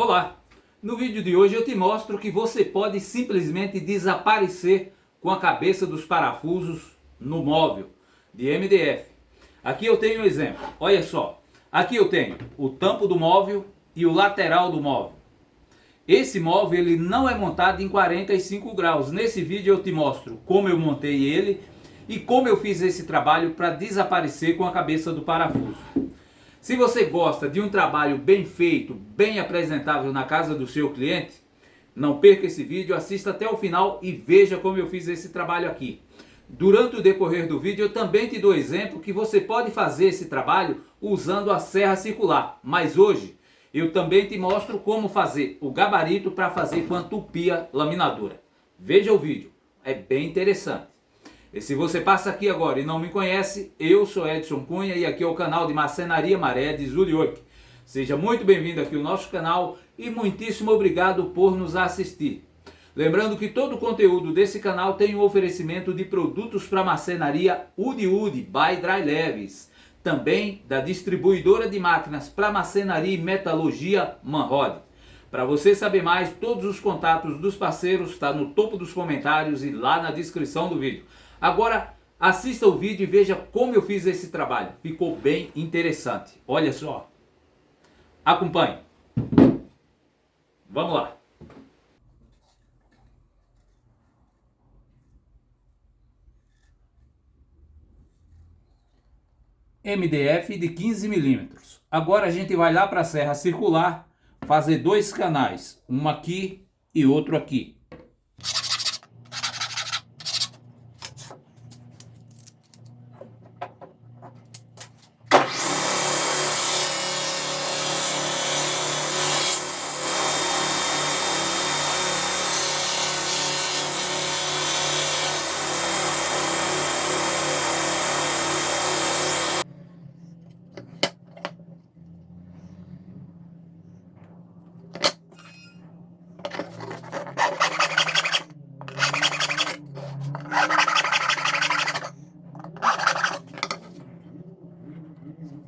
Olá! No vídeo de hoje eu te mostro que você pode simplesmente desaparecer com a cabeça dos parafusos no móvel de MDF. Aqui eu tenho um exemplo, olha só. Aqui eu tenho o tampo do móvel e o lateral do móvel. Esse móvel ele não é montado em 45 graus. Nesse vídeo eu te mostro como eu montei ele e como eu fiz esse trabalho para desaparecer com a cabeça do parafuso. Se você gosta de um trabalho bem feito, bem apresentável na casa do seu cliente, não perca esse vídeo, assista até o final e veja como eu fiz esse trabalho aqui. Durante o decorrer do vídeo eu também te dou exemplo que você pode fazer esse trabalho usando a serra circular. Mas hoje eu também te mostro como fazer o gabarito para fazer com a tupia laminadora. Veja o vídeo, é bem interessante. E se você passa aqui agora e não me conhece, eu sou Edson Cunha e aqui é o canal de Marcenaria Maré de Zurique. Seja muito bem-vindo aqui ao nosso canal e muitíssimo obrigado por nos assistir. Lembrando que todo o conteúdo desse canal tem um oferecimento de produtos para marcenaria Udi by Dry Leves. Também da distribuidora de máquinas para marcenaria e metalurgia Manrod. Para você saber mais, todos os contatos dos parceiros estão no topo dos comentários e lá na descrição do vídeo. Agora assista o vídeo e veja como eu fiz esse trabalho. Ficou bem interessante. Olha só. Acompanhe. Vamos lá. MDF de 15 milímetros. Agora a gente vai lá para a serra circular fazer dois canais. Um aqui e outro aqui.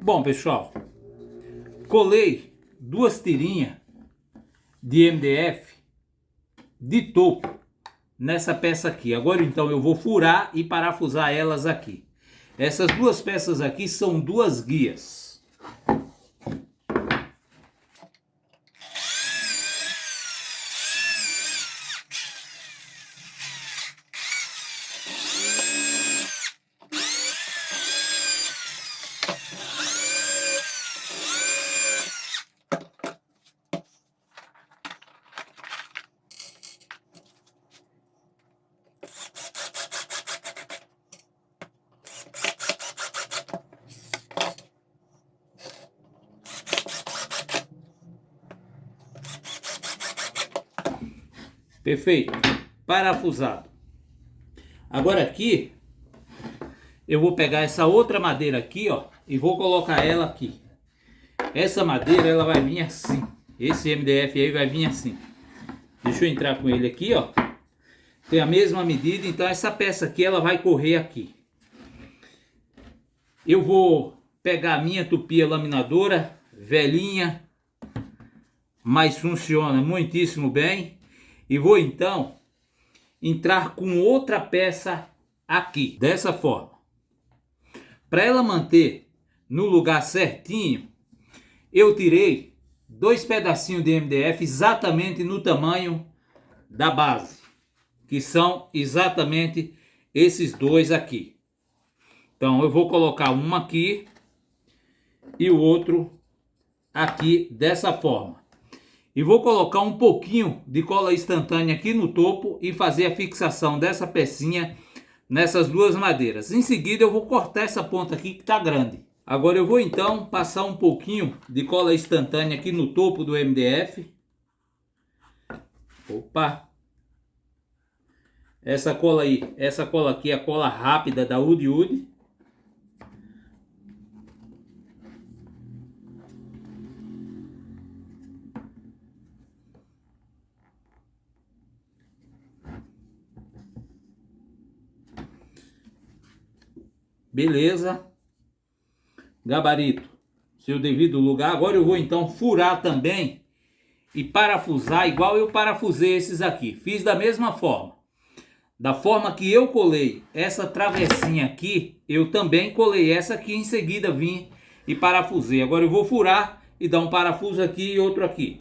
Bom, pessoal, colei duas tirinhas de MDF de topo nessa peça aqui. Agora então eu vou furar e parafusar elas aqui. Essas duas peças aqui são duas guias. Perfeito, parafusado. Agora aqui eu vou pegar essa outra madeira aqui, ó, e vou colocar ela aqui. Essa madeira ela vai vir assim. Esse MDF aí vai vir assim. Deixa eu entrar com ele aqui, ó. Tem a mesma medida, então essa peça aqui ela vai correr aqui. Eu vou pegar a minha tupia laminadora, velhinha, mas funciona muitíssimo bem. E vou então entrar com outra peça aqui, dessa forma. Para ela manter no lugar certinho, eu tirei dois pedacinhos de MDF exatamente no tamanho da base, que são exatamente esses dois aqui. Então eu vou colocar um aqui e o outro aqui dessa forma. E vou colocar um pouquinho de cola instantânea aqui no topo e fazer a fixação dessa pecinha nessas duas madeiras. Em seguida eu vou cortar essa ponta aqui que está grande. Agora eu vou então passar um pouquinho de cola instantânea aqui no topo do MDF. Opa! Essa cola aí, essa cola aqui é a cola rápida da Udi. Beleza. Gabarito, seu devido lugar. Agora eu vou então furar também e parafusar igual eu parafusei esses aqui. Fiz da mesma forma. Da forma que eu colei essa travessinha aqui, eu também colei essa aqui, em seguida vim e parafusei. Agora eu vou furar e dar um parafuso aqui e outro aqui.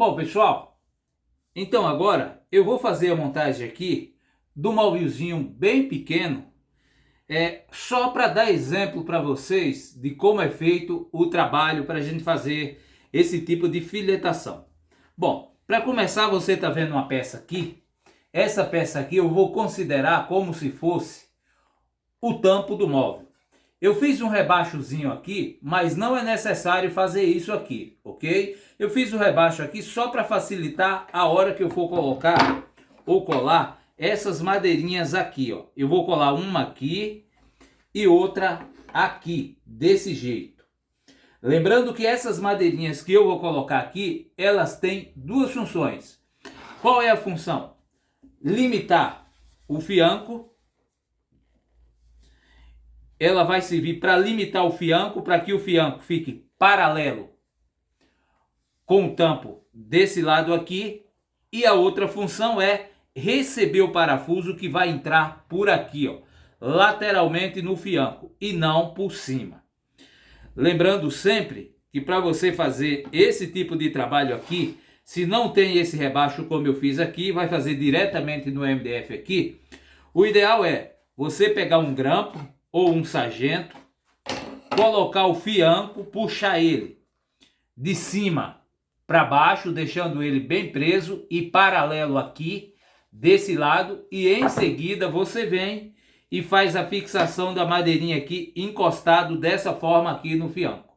Bom, pessoal, então agora eu vou fazer a montagem aqui do móvelzinho bem pequeno, só para dar exemplo para vocês de como é feito o trabalho para a gente fazer esse tipo de filetação. Bom, para começar, você está vendo uma peça aqui. Essa peça aqui eu vou considerar como se fosse o tampo do móvel. Eu fiz um rebaixozinho aqui, mas não é necessário fazer isso aqui, ok? Eu fiz o rebaixo aqui só para facilitar a hora que eu for colocar ou colar essas madeirinhas aqui, ó. Eu vou colar uma aqui e outra aqui, desse jeito. Lembrando que essas madeirinhas que eu vou colocar aqui, elas têm duas funções. Qual é a função? Limitar o fianco. Ela vai servir para limitar o fianco, para que o fianco fique paralelo com o tampo desse lado aqui. E a outra função é receber o parafuso que vai entrar por aqui, ó, lateralmente no fianco e não por cima. Lembrando sempre que para você fazer esse tipo de trabalho aqui, se não tem esse rebaixo como eu fiz aqui, vai fazer diretamente no MDF aqui, o ideal é você pegar um grampo ou um sargento, colocar o fianco, puxar ele de cima para baixo, deixando ele bem preso e paralelo aqui, desse lado, e em seguida você vem e faz a fixação da madeirinha aqui, encostado dessa forma aqui no fianco,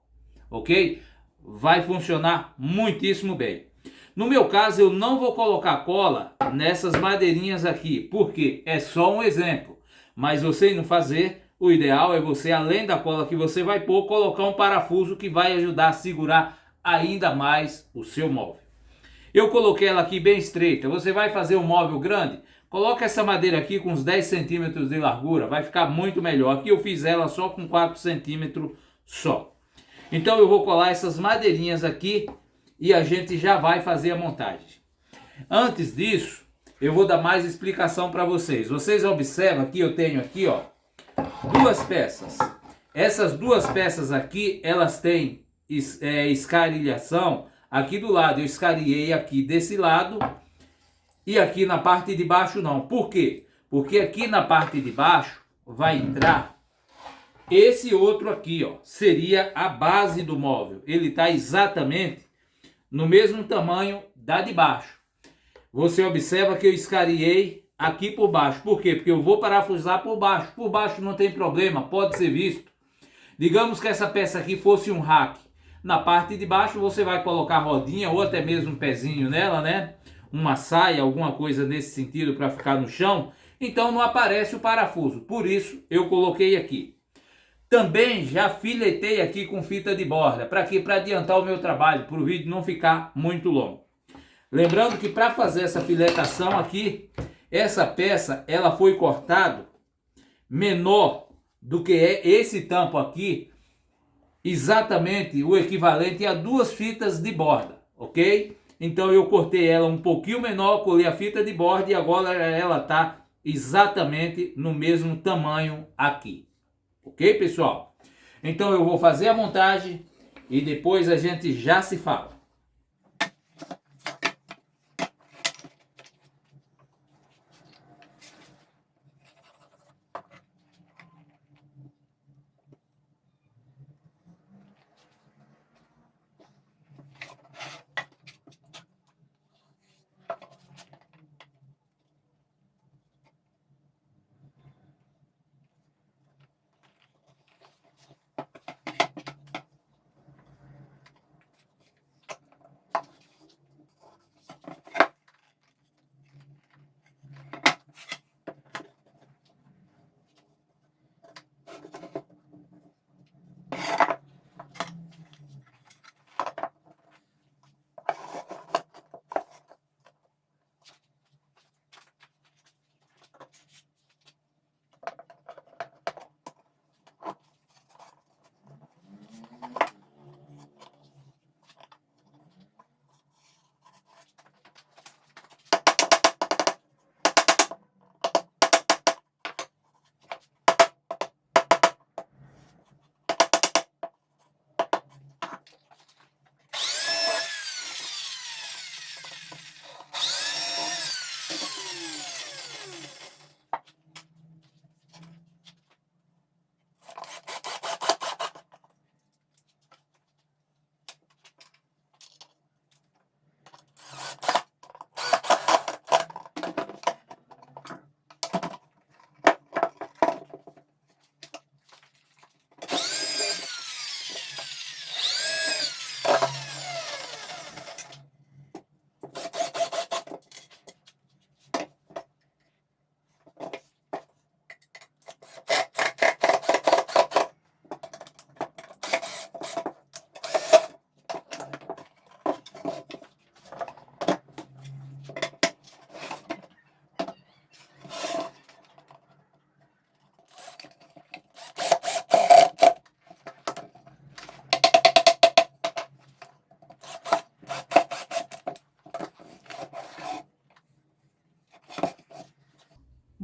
ok? Vai funcionar muitíssimo bem. No meu caso, eu não vou colocar cola nessas madeirinhas aqui, porque é só um exemplo, mas você não fazer, o ideal é você, além da cola que você vai pôr, colocar um parafuso que vai ajudar a segurar ainda mais o seu móvel. Eu coloquei ela aqui bem estreita. Você vai fazer um móvel grande? Coloca essa madeira aqui com uns 10 centímetros de largura, vai ficar muito melhor. Aqui eu fiz ela só com 4 centímetros só. Então eu vou colar essas madeirinhas aqui e a gente já vai fazer a montagem. Antes disso, eu vou dar mais explicação para vocês. Vocês observam que eu tenho aqui, ó, duas peças. Essas duas peças aqui, elas têm escarilhação aqui do lado. Eu escariei aqui desse lado e aqui na parte de baixo não. Por quê? Porque aqui na parte de baixo vai entrar esse outro aqui, ó. Seria a base do móvel. Ele está exatamente no mesmo tamanho da de baixo. Você observa que eu escariei aqui por baixo. Por quê? Porque eu vou parafusar por baixo. Por baixo não tem problema, pode ser visto. Digamos que essa peça aqui fosse um rack. Na parte de baixo você vai colocar rodinha ou até mesmo um pezinho nela, né? Uma saia, alguma coisa nesse sentido para ficar no chão. Então não aparece o parafuso. Por isso eu coloquei aqui. Também já filetei aqui com fita de borda. Para quê? Para adiantar o meu trabalho, para o vídeo não ficar muito longo. Lembrando que para fazer essa filetação aqui, essa peça ela foi cortada menor do que é esse tampo aqui, exatamente o equivalente a 2 fitas de borda, ok? Então eu cortei ela um pouquinho menor, colei a fita de borda e agora ela está exatamente no mesmo tamanho aqui, ok, pessoal? Então eu vou fazer a montagem e depois a gente já se fala.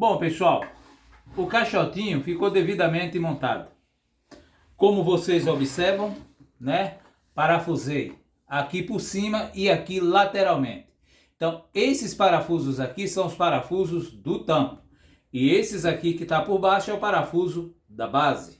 Bom, pessoal, o caixotinho ficou devidamente montado. Como vocês observam, né? Parafusei aqui por cima e aqui lateralmente. Então, esses parafusos aqui são os parafusos do tampo. E esses aqui que está por baixo é o parafuso da base.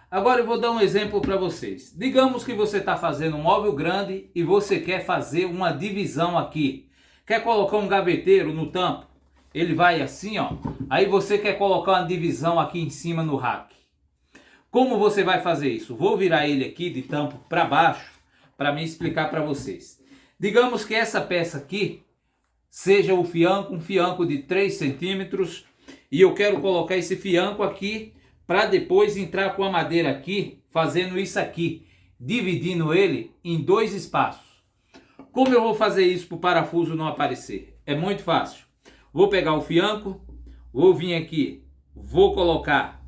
Agora eu vou dar um exemplo para vocês. Digamos que você está fazendo um móvel grande e você quer fazer uma divisão aqui. Quer colocar um gaveteiro no tampo? Ele vai assim, ó. Aí você quer colocar uma divisão aqui em cima no rack. Como você vai fazer isso? Vou virar ele aqui de tampo para baixo para me explicar para vocês. Digamos que essa peça aqui seja o fianco, um fianco de 3 centímetros, e eu quero colocar esse fianco aqui para depois entrar com a madeira aqui, fazendo isso aqui, dividindo ele em 2 espaços. Como eu vou fazer isso para o parafuso não aparecer? É muito fácil. Vou pegar o fianco, vou vir aqui, vou colocar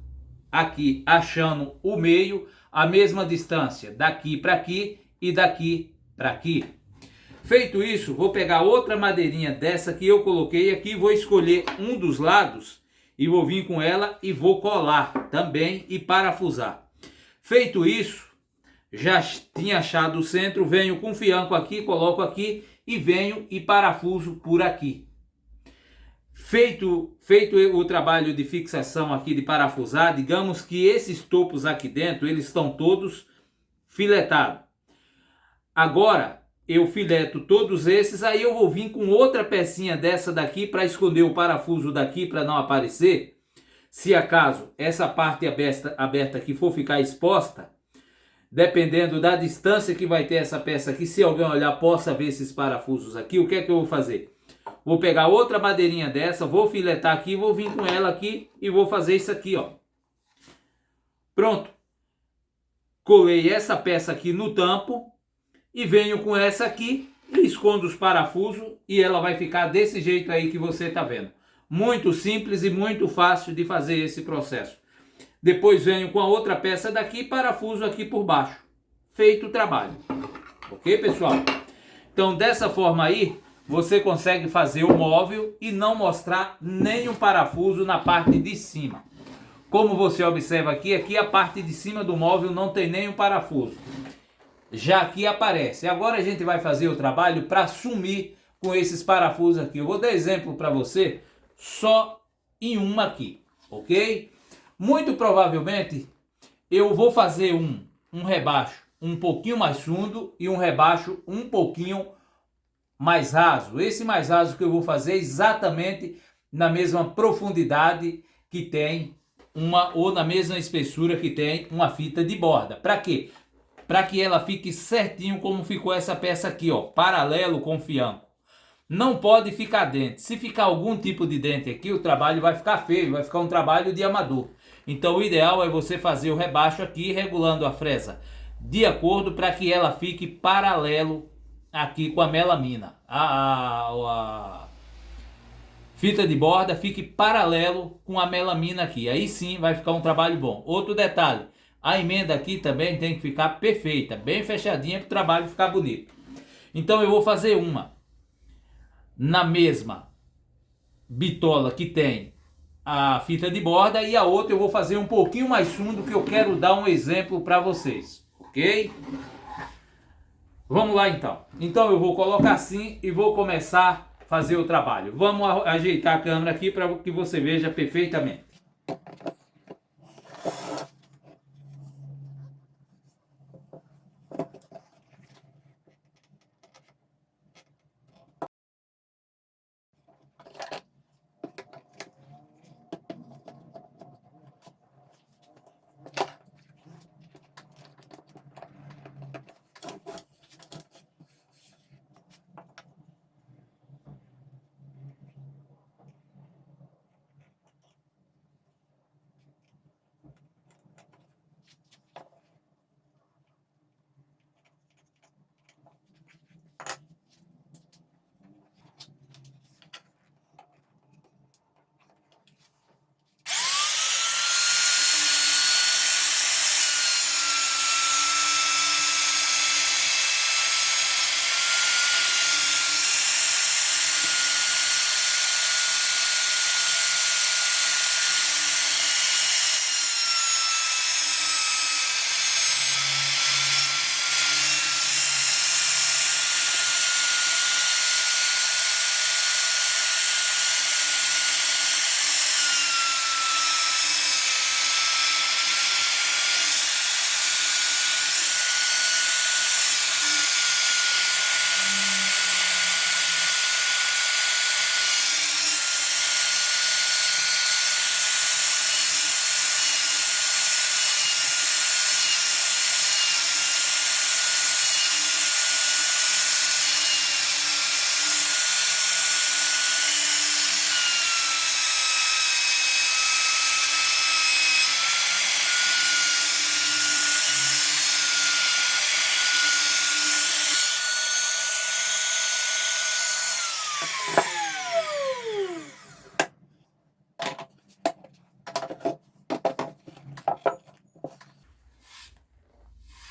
aqui achando o meio, a mesma distância daqui para aqui e daqui para aqui. Feito isso, vou pegar outra madeirinha dessa que eu coloquei aqui, vou escolher um dos lados e vou vir com ela e vou colar também e parafusar. Feito isso, já tinha achado o centro, venho com o fianco aqui, coloco aqui e venho e parafuso por aqui. Feito o trabalho de fixação aqui, de parafusar, digamos que esses topos aqui dentro, eles estão todos filetados. Agora, eu fileto todos esses, aí eu vou vir com outra pecinha dessa daqui para esconder o parafuso daqui para não aparecer. Se acaso essa parte aberta aqui for ficar exposta, dependendo da distância que vai ter essa peça aqui, se alguém olhar possa ver esses parafusos aqui, o que é que eu vou fazer? Vou pegar outra madeirinha dessa, vou filetar aqui, vou vir com ela aqui e vou fazer isso aqui, ó. Pronto. Colei essa peça aqui no tampo e venho com essa aqui e escondo os parafusos e ela vai ficar desse jeito aí que você tá vendo. Muito simples e muito fácil de fazer esse processo. Depois venho com a outra peça daqui e parafuso aqui por baixo. Feito o trabalho. Ok, pessoal? Então, dessa forma aí, você consegue fazer o móvel e não mostrar nenhum parafuso na parte de cima. Como você observa aqui, aqui a parte de cima do móvel não tem nenhum parafuso. Já aqui aparece. Agora a gente vai fazer o trabalho para sumir com esses parafusos aqui. Eu vou dar exemplo para você só em uma aqui, ok? Muito provavelmente eu vou fazer um rebaixo um pouquinho mais fundo e um rebaixo um pouquinho mais raso. Esse mais raso que eu vou fazer exatamente na mesma profundidade que tem ou na mesma espessura que tem uma fita de borda. Para quê? Para que ela fique certinho como ficou essa peça aqui, ó, paralelo com o fianco. Não pode ficar dente. Se ficar algum tipo de dente aqui, o trabalho vai ficar feio, vai ficar um trabalho de amador. Então o ideal é você fazer o rebaixo aqui, regulando a fresa de acordo para que ela fique paralelo aqui com a melamina. A fita de borda fique paralelo com a melamina aqui. Aí sim vai ficar um trabalho bom. Outro detalhe, a emenda aqui também tem que ficar perfeita, bem fechadinha para o trabalho ficar bonito. Então eu vou fazer uma na mesma bitola que tem a fita de borda e a outra eu vou fazer um pouquinho mais fundo, que eu quero dar um exemplo para vocês, ok? Vamos lá então. Então eu vou colocar assim e vou começar a fazer o trabalho. Vamos ajeitar a câmera aqui para que você veja perfeitamente.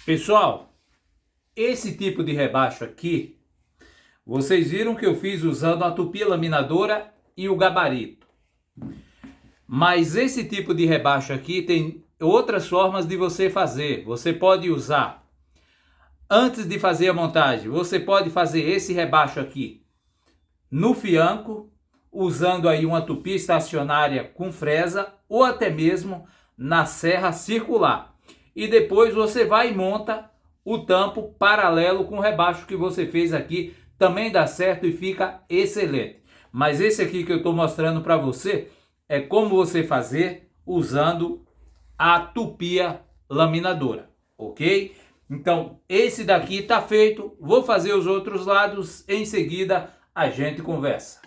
Pessoal, esse tipo de rebaixo aqui, vocês viram que eu fiz usando a tupi laminadora e o gabarito. Mas esse tipo de rebaixo aqui tem outras formas de você fazer. Você pode usar, antes de fazer a montagem, você pode fazer esse rebaixo aqui no fianco, usando aí uma tupi estacionária com fresa ou até mesmo na serra circular. E depois você vai e monta o tampo paralelo com o rebaixo que você fez aqui. Também dá certo e fica excelente. Mas esse aqui que eu estou mostrando para você é como você fazer usando a tupia laminadora, ok? Então, esse daqui está feito. Vou fazer os outros lados. Em seguida, a gente conversa.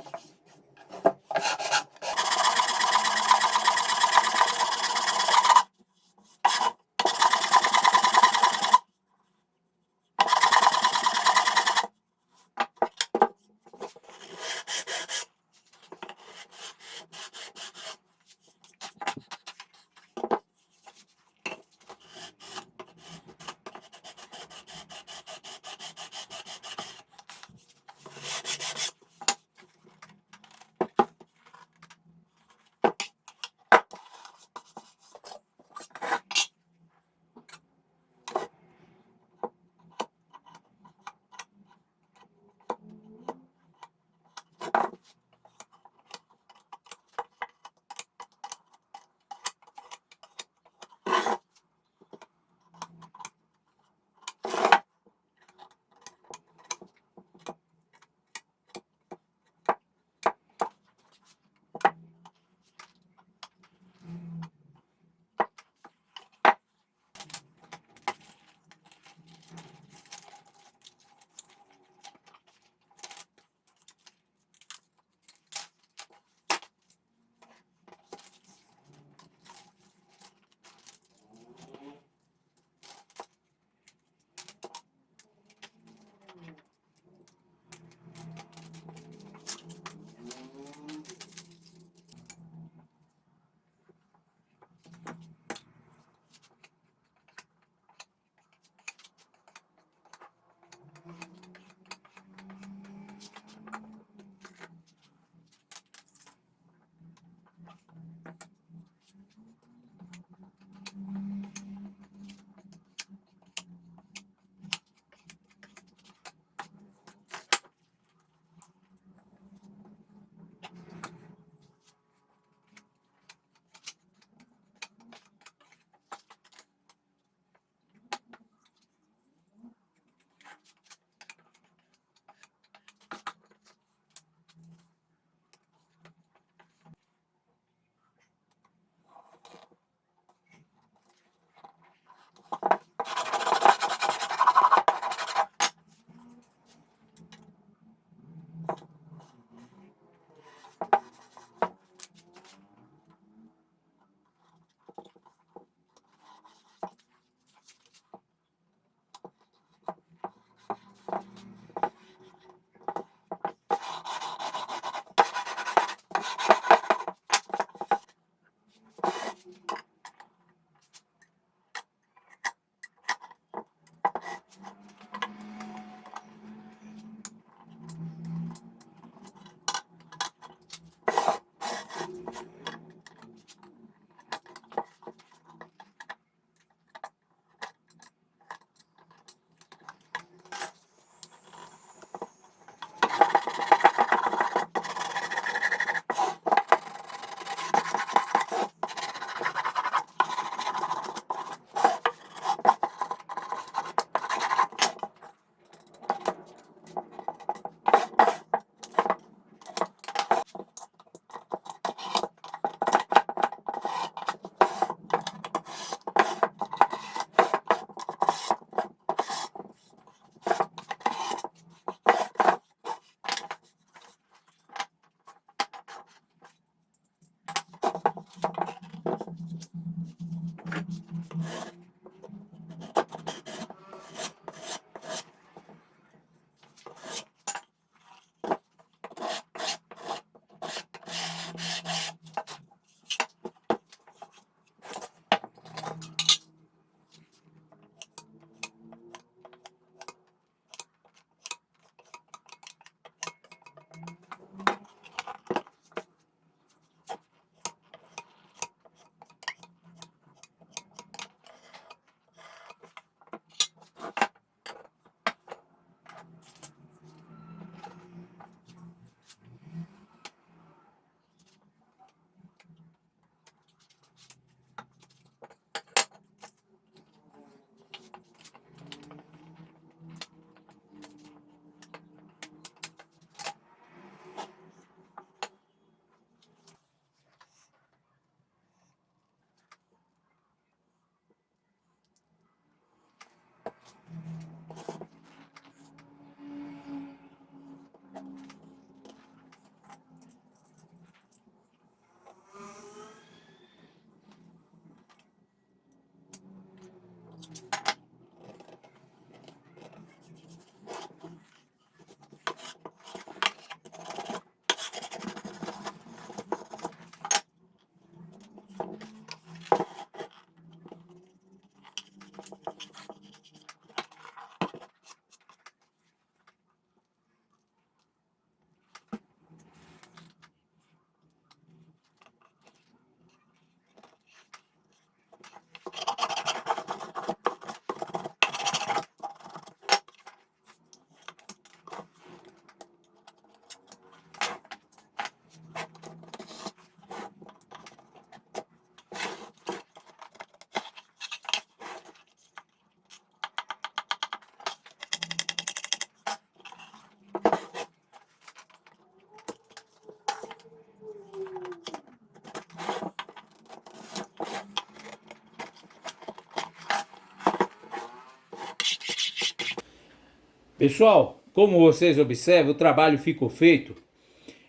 Pessoal, como vocês observam, o trabalho ficou feito.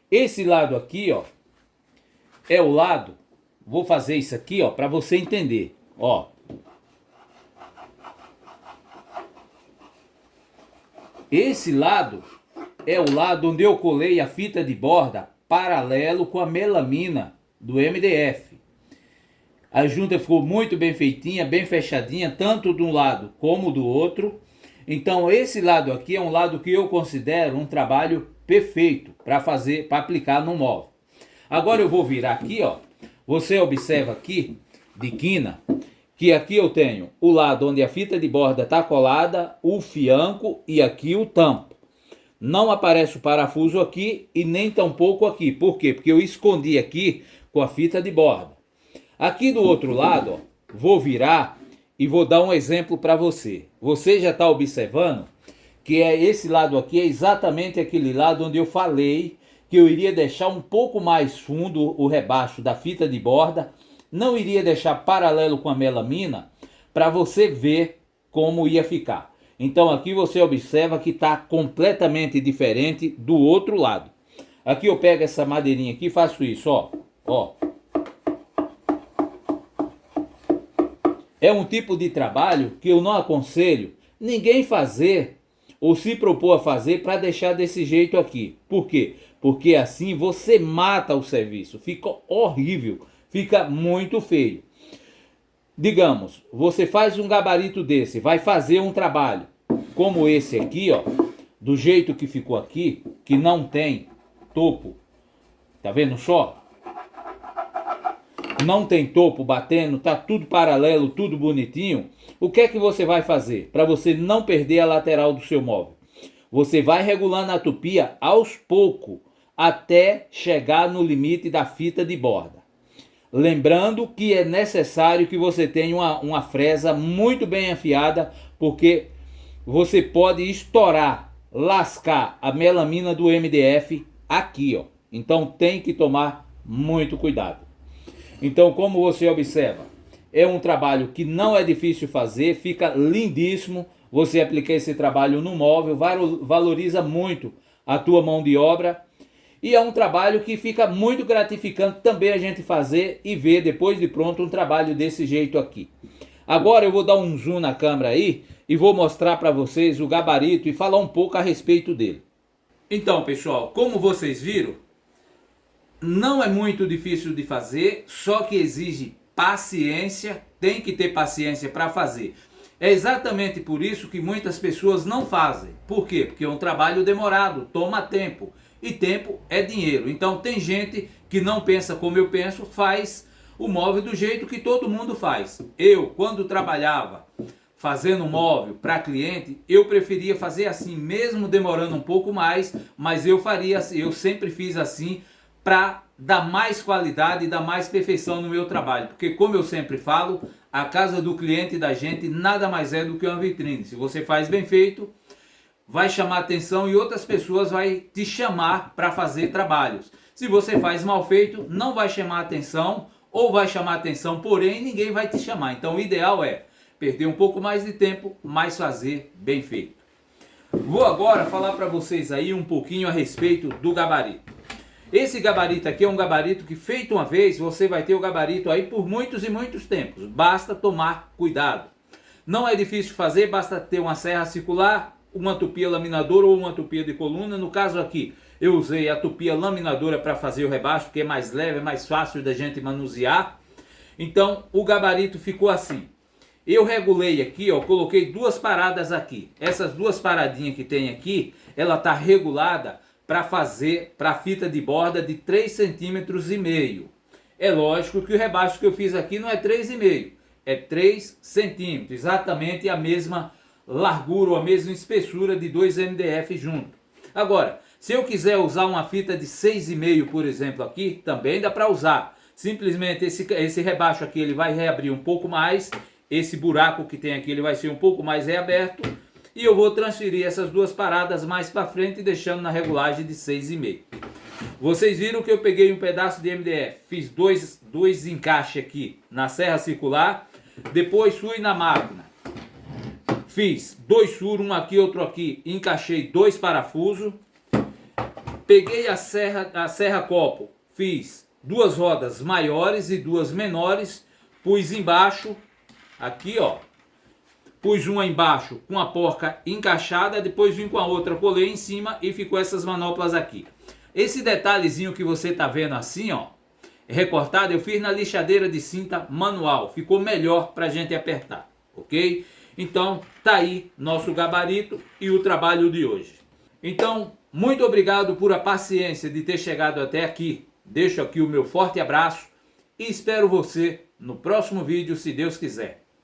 Esse lado aqui, ó, é o lado. Vou fazer isso aqui, ó, para você entender, ó. Esse lado é o lado onde eu colei a fita de borda paralelo com a melamina do MDF. A junta ficou muito bem feitinha, bem fechadinha, tanto de um lado como do outro. Então esse lado aqui é um lado que eu considero um trabalho perfeito para fazer, para aplicar no móvel. Agora eu vou virar aqui, ó. Você observa aqui, de quina, que aqui eu tenho o lado onde a fita de borda está colada, o fianco e aqui o tampo. Não aparece o parafuso aqui e nem tampouco aqui. Por quê? Porque eu escondi aqui com a fita de borda. Aqui do outro lado, ó, vou virar e vou dar um exemplo para você. Você já está observando que esse lado aqui é exatamente aquele lado onde eu falei que eu iria deixar um pouco mais fundo o rebaixo da fita de borda, não iria deixar paralelo com a melamina, para você ver como ia ficar. Então aqui você observa que está completamente diferente do outro lado. Aqui eu pego essa madeirinha aqui e faço isso, ó. Ó. É um tipo de trabalho que eu não aconselho ninguém fazer ou se propor a fazer para deixar desse jeito aqui. Por quê? Porque assim você mata o serviço, fica horrível, fica muito feio. Digamos, você faz um gabarito desse, vai fazer um trabalho como esse aqui, ó, do jeito que ficou aqui, que não tem topo, tá vendo só? Não tem topo batendo, tá tudo paralelo, tudo bonitinho. O que é que você vai fazer para você não perder a lateral do seu móvel? Você vai regulando a tupia aos poucos, até chegar no limite da fita de borda. Lembrando que é necessário que você tenha uma fresa muito bem afiada, porque você pode estourar, lascar a melamina do MDF aqui, ó. Então tem que tomar muito cuidado. Então, como você observa, é um trabalho que não é difícil fazer, fica lindíssimo. Você aplicar esse trabalho no móvel, valoriza muito a tua mão de obra. E é um trabalho que fica muito gratificante também a gente fazer e ver depois de pronto um trabalho desse jeito aqui. Agora eu vou dar um zoom na câmera aí e vou mostrar para vocês o gabarito e falar um pouco a respeito dele. Então, pessoal, como vocês viram, não é muito difícil de fazer, só que exige paciência, tem que ter paciência para fazer. É exatamente por isso que muitas pessoas não fazem. Por quê? Porque é um trabalho demorado, toma tempo. E tempo é dinheiro. Então tem gente que não pensa como eu penso, faz o móvel do jeito que todo mundo faz. Eu, quando trabalhava fazendo móvel para cliente, eu preferia fazer assim, mesmo demorando um pouco mais, mas eu faria, eu sempre fiz assim para dar mais qualidade e dar mais perfeição no meu trabalho. Porque como eu sempre falo, a casa do cliente da gente nada mais é do que uma vitrine. Se você faz bem feito, vai chamar atenção e outras pessoas vai te chamar para fazer trabalhos. Se você faz mal feito, não vai chamar atenção ou vai chamar atenção, porém ninguém vai te chamar. Então o ideal é perder um pouco mais de tempo, mas fazer bem feito. Vou agora falar para vocês aí um pouquinho a respeito do gabarito. Esse gabarito aqui é um gabarito que feito uma vez, você vai ter o gabarito aí por muitos e muitos tempos. Basta tomar cuidado. Não é difícil fazer, basta ter uma serra circular, uma tupia laminadora ou uma tupia de coluna. No caso aqui, eu usei a tupia laminadora para fazer o rebaixo, porque é mais leve, é mais fácil da gente manusear. Então, o gabarito ficou assim. Eu regulei aqui, ó, coloquei duas paradas aqui. Essas duas paradinhas que tem aqui, ela tá regulada para fazer para fita de borda de 3,5 cm. É lógico que o rebaixo que eu fiz aqui não é 3,5, é 3 centímetros, exatamente a mesma largura ou a mesma espessura de 2 MDF junto. Agora, se eu quiser usar uma fita de 6,5, por exemplo, aqui, também dá para usar. Simplesmente esse rebaixo aqui ele vai reabrir um pouco mais, esse buraco que tem aqui ele vai ser um pouco mais reaberto, e eu vou transferir essas duas paradas mais para frente, deixando na regulagem de 6,5. Vocês viram que eu peguei um pedaço de MDF, fiz dois encaixes aqui na serra circular, depois fui na máquina, fiz 2 furos, um aqui, outro aqui, encaixei 2 parafusos, peguei a serra copo, fiz 2 rodas maiores e 2 menores, pus embaixo, aqui ó, pus uma embaixo com a porca encaixada, depois vim com a outra, colei em cima e ficou essas manoplas aqui. Esse detalhezinho que você tá vendo assim ó, recortado, eu fiz na lixadeira de cinta manual, ficou melhor pra gente apertar, ok? Então tá aí nosso gabarito e o trabalho de hoje. Então, muito obrigado por a paciência de ter chegado até aqui. Deixo aqui o meu forte abraço e espero você no próximo vídeo, se Deus quiser.